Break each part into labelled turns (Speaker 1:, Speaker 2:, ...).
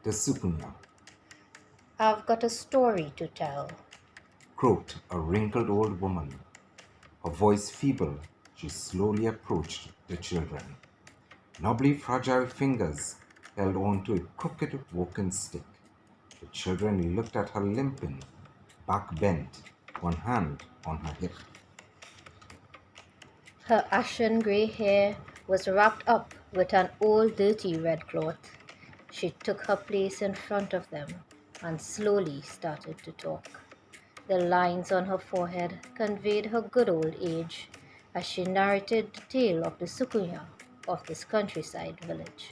Speaker 1: The Soucouyant,
Speaker 2: I've got a story to tell.
Speaker 1: croaked a wrinkled old woman. Her voice feeble, she slowly approached the children. Knobbly, fragile fingers held on to a crooked walking stick. The children looked at her limping, back bent, one hand on her hip.
Speaker 2: Her ashen grey hair was wrapped up with an old dirty red cloth. She took her place in front of them and slowly started to talk. The lines on her forehead conveyed her good old age as she narrated the tale of the Soucouyant of this countryside village.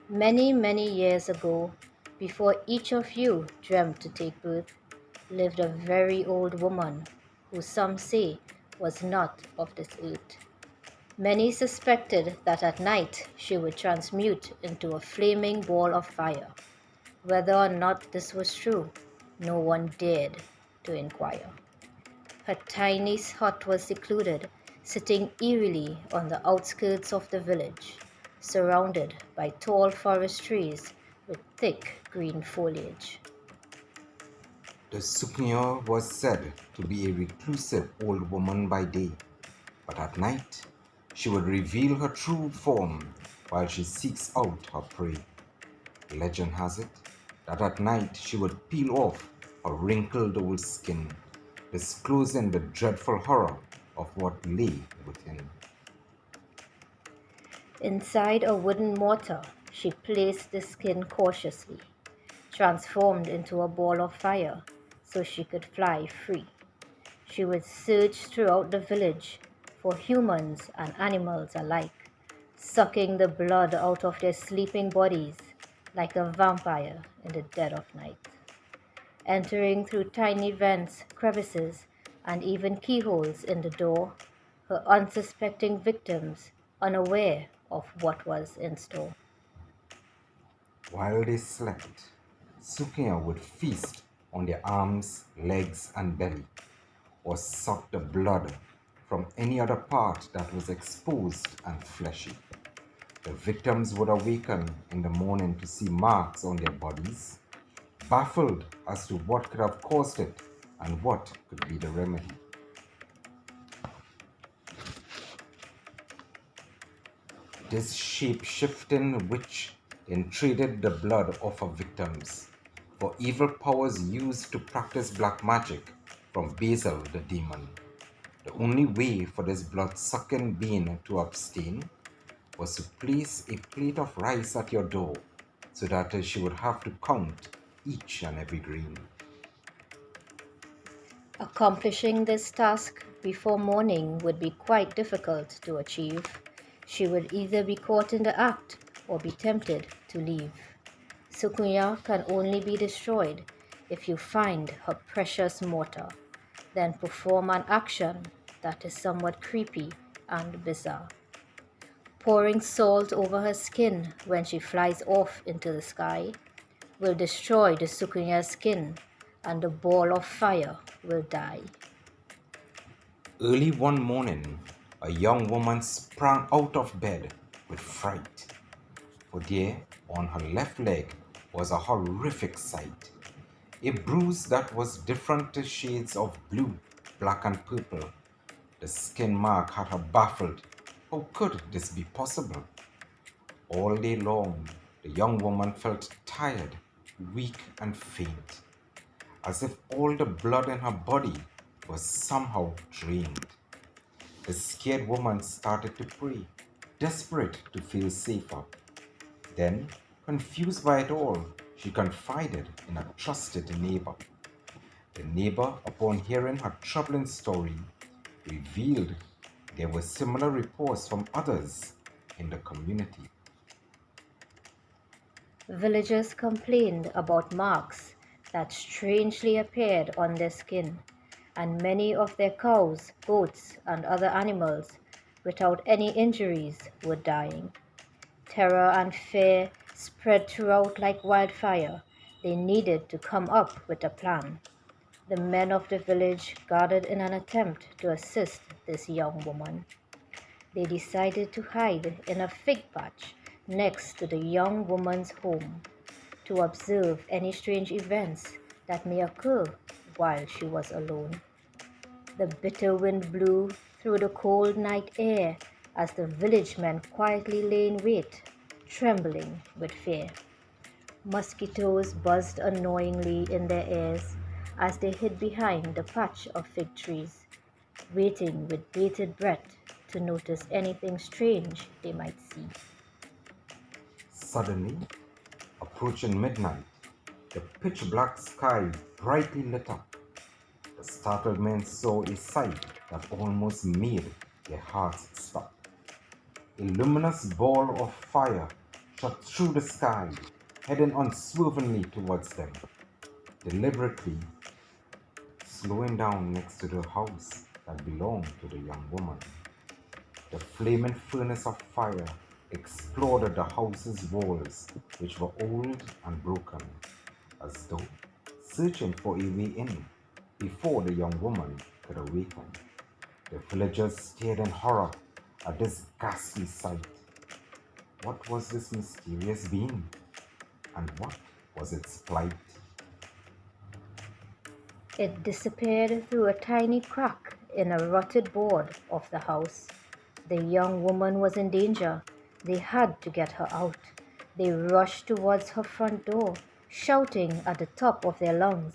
Speaker 2: Many, many years ago, before each of you dreamt to take birth, lived a very old woman who some say was not of this earth. Many suspected that at night she would transmute into a flaming ball of fire. Whether or not this was true, no one dared to inquire. Her tiny hut was secluded, sitting eerily on the outskirts of the village, surrounded by tall forest trees with thick green foliage.
Speaker 1: The Soucouyant was said to be a reclusive old woman by day, but at night she would reveal her true form while she seeks out her prey. Legend has it that at night she would peel off her wrinkled old skin, disclosing the dreadful horror of what lay within.
Speaker 2: Inside a wooden mortar, she placed the skin cautiously, transformed into a ball of fire so she could fly free. She would search throughout the village for humans and animals alike, sucking the blood out of their sleeping bodies like a vampire in the dead of night. Entering through tiny vents, crevices, and even keyholes in the door, her unsuspecting victims unaware of what was in store.
Speaker 1: While they slept, Soucouyant would feast on their arms, legs, and belly, or suck the blood from any other part that was exposed and fleshy. The victims would awaken in the morning to see marks on their bodies, baffled as to what could have caused it and what could be the remedy. This shape shifting witch then traded the blood of her victims for evil powers used to practice black magic from Basil the demon. The only way for this blood sucking being to abstain was to place a plate of rice at your door so that she would have to count each and every grain.
Speaker 2: Accomplishing this task before morning would be quite difficult to achieve. She would either be caught in the act or be tempted to leave. Sukunya can only be destroyed if you find her precious mortar, then perform an action that is somewhat creepy and bizarre. Pouring salt over her skin when she flies off into the sky will destroy the Sukunya's skin and the ball of fire will die.
Speaker 1: Early one morning, a young woman sprang out of bed with fright, for there on her left leg was a horrific sight. A bruise that was different shades of blue, black, and purple. The skin mark had her baffled. How could this be possible? All day long, the young woman felt tired, weak, and faint, as if all the blood in her body was somehow drained. The scared woman started to pray, desperate to feel safer. Then, confused by it all, she confided in a trusted neighbor. The neighbor, upon hearing her troubling story, revealed there were similar reports from others in the community.
Speaker 2: Villagers complained about marks that strangely appeared on their skin, and many of their cows, goats, and other animals without any injuries were dying. Terror and fear spread throughout like wildfire. They needed to come up with a plan. The men of the village gathered in an attempt to assist this young woman. They decided to hide in a fig patch next to the young woman's home. to observe any strange events that may occur while she was alone. The bitter wind blew through the cold night air as the village men quietly lay in wait, trembling with fear. Mosquitoes buzzed annoyingly in their ears as they hid behind the patch of fig trees, waiting with bated breath to notice anything strange they might see.
Speaker 1: Suddenly, approaching midnight, the pitch black sky brightly lit up. The startled men saw a sight that almost made their hearts stop. A luminous ball of fire shot through the sky, heading unswervingly towards them, deliberately slowing down next to the house that belonged to the young woman. The flaming furnace of fire exploded the house's walls, which were old and broken, as though searching for a way in before the young woman could awaken. The villagers stared in horror at this ghastly sight. What was this mysterious being, and what was its plight?
Speaker 2: It disappeared through a tiny crack in a rotted board of the house. The young woman was in danger. They had to get her out. They rushed towards her front door, shouting at the top of their lungs,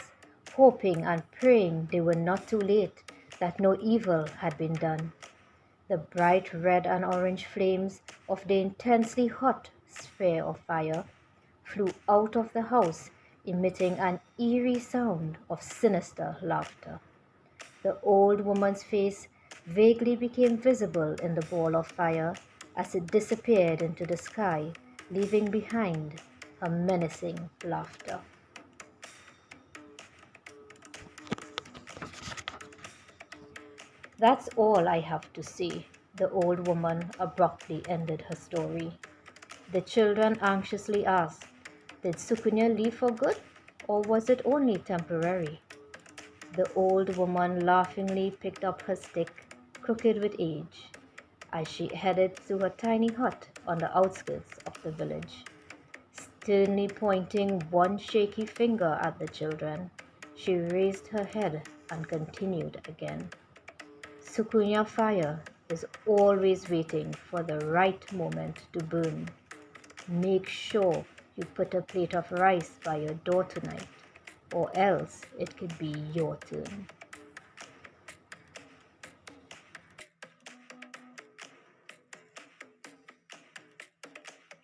Speaker 2: hoping and praying they were not too late, that no evil had been done. The bright red and orange flames of the intensely hot sphere of fire flew out of the house, emitting an eerie sound of sinister laughter. The old woman's face vaguely became visible in the ball of fire as it disappeared into the sky, leaving behind her menacing laughter. That's all I have to say, the old woman abruptly ended her story. The children anxiously asked, did Sukunya leave for good, or was it only temporary? The old woman laughingly picked up her stick, crooked with age, as she headed to her tiny hut on the outskirts of the village. Sternly pointing one shaky finger at the children, she raised her head and continued again. Sukunya fire is always waiting for the right moment to burn. Make sure you put a plate of rice by your door tonight, or else it could be your turn.